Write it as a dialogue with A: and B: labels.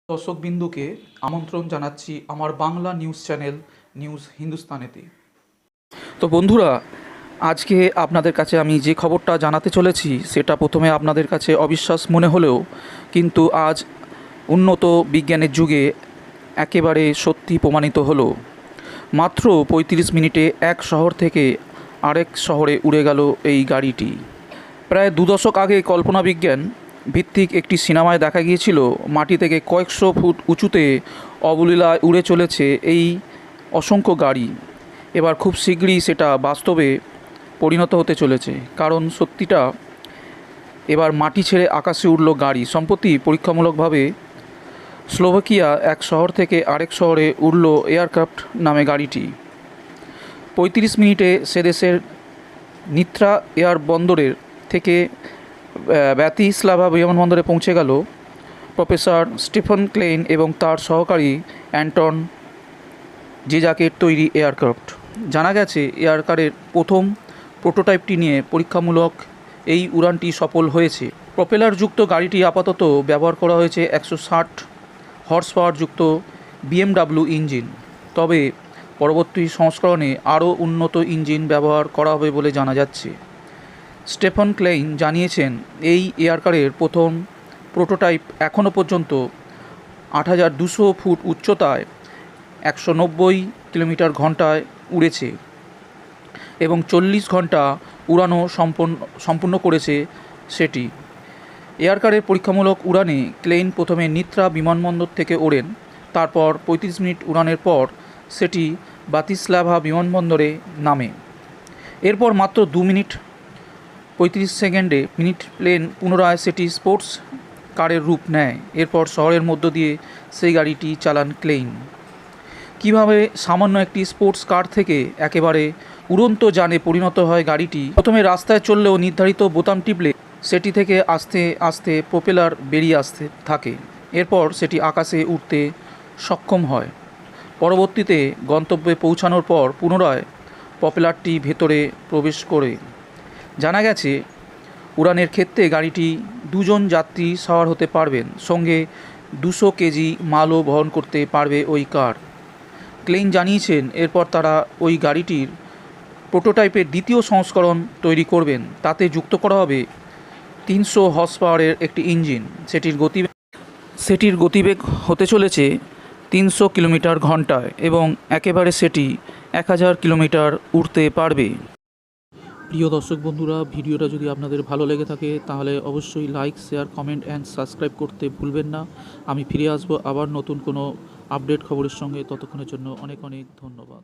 A: দর্শকবিন্দুকে আমন্ত্রণ জানাচ্ছি আমার বাংলা নিউজ চ্যানেল নিউজ হিন্দুস্তানেতে। তো বন্ধুরা, আজকে আপনাদের কাছে আমি যে খবরটা জানাতে চলেছি সেটা প্রথমে আপনাদের কাছে অবিশ্বাস মনে হলেও কিন্তু আজ উন্নত বিজ্ঞানের যুগে একেবারে সত্যি প্রমাণিত হলো। মাত্র ৩৫ মিনিটে এক শহর থেকে আরেক শহরে উড়ে গেল এই গাড়িটি। প্রায় ২ দশক আগে কল্পনা বিজ্ঞান ভিত্তিক একটি সিনেমায় দেখা গিয়েছিল মাটি থেকে কয়েকশো ফুট উঁচুতে অবলীলায় উড়ে চলেছে এই অসংখ্য গাড়ি। এবার খুব শীঘ্রই সেটা বাস্তবে পরিণত হতে চলেছে, কারণ সত্যিটা এবার মাটি ছেড়ে আকাশে উড়ল গাড়ি। সম্প্রতি পরীক্ষামূলকভাবে স্লোভাকিয়া এক শহর থেকে আরেক শহরে উড়ল এয়ারক্রাফট নামে গাড়িটি। ৩৫ মিনিটে সে দেশের নিত্রা এয়ার বন্দরের থেকে ব্রাতিস্লাভা বিমানবন্দরে পৌঁছে গেল প্রফেসর স্টিফেন ক্লেইন এবং তার সহকারী অ্যান্টন জেজাকের তৈরি এয়ারক্রাফট। জানা গেছে এয়ারকারের প্রথম প্রোটোটাইপটি নিয়ে পরীক্ষামূলক এই উড়ানটি সফল হয়েছে। প্রপেলারযুক্ত গাড়িটি আপাতত ব্যবহার করা হয়েছে ১৬০ হর্স পাওয়ারযুক্ত BMW ইঞ্জিন, তবে পরবর্তী সংস্করণে আরও উন্নত ইঞ্জিন ব্যবহার করা হবে বলে জানা যাচ্ছে। স্টেফেন ক্লেইন জানিয়েছেন, এই এয়ারকারের প্রথম প্রোটোটাইপ এখনও পর্যন্ত ৮,২০০ ফুট উচ্চতায় ১৯০ কিলোমিটার ঘন্টায় উড়েছে এবং ৪০ ঘন্টা উড়ানো সম্পূর্ণ করেছে সেটি। এয়ারকারের পরীক্ষামূলক উড়ানে ক্লেইন প্রথমে নিত্রা বিমানবন্দর থেকে ওড়েন, তারপর ৩৫ মিনিট উড়ানের পর সেটি ব্রাতিস্লাভা বিমানবন্দরে নামে। এরপর মাত্র ২ মিনিট ৩৫ সেকেন্ডে প্লেন পুনরায় সেটি স্পোর্টস কারের রূপ নেয়। এরপর শহরের মধ্য দিয়ে সেই গাড়িটি চালান ক্লেইন। কিভাবে সামান্য একটি স্পোর্টস কার থেকে একেবারে উড়ন্ত যানে পরিণত হয় গাড়িটি? প্রথমে রাস্তায় চললেও নির্ধারিত বোতাম টিপলে সেটি থেকে আস্তে আস্তে প্রপেলার বেরিয়ে আসতে থাকে। এরপর সেটি আকাশে উঠতে সক্ষম হয়। পরবর্তীতে গন্তব্যে পৌঁছানোর পর পুনরায় প্রপেলারটি ভেতরে প্রবেশ করে। জানা গেছে, উড়ানের ক্ষেত্রে গাড়িটি ২ জন যাত্রী সওয়ার হতে পারবেন, সঙ্গে ২০০ কেজি মালও বহন করতে পারবে ওই কার। ক্লেইন জানিয়েছেন, এরপর তারা ওই গাড়িটির প্রোটোটাইপের দ্বিতীয় সংস্করণ তৈরি করবেন। তাতে যুক্ত করা হবে ৩০০ হর্স পাওয়ারের একটি ইঞ্জিন। সেটির গতিবেগ হতে চলেছে ৩০০ কিলোমিটার ঘন্টায় এবং একেবারে সেটি ১,০০০ কিলোমিটার উড়তে পারবে। প্রিয় দর্শক বন্ধুরা, ভিডিওটা যদি আপনাদের ভালো লেগে থাকে তাহলে অবশ্যই like, share, comment and subscribe করতে ভুলবেন না। আমি ফিরে আসবো আবার নতুন কোনো আপডেট খবরের সঙ্গে। ততক্ষণের জন্য অনেক অনেক ধন্যবাদ।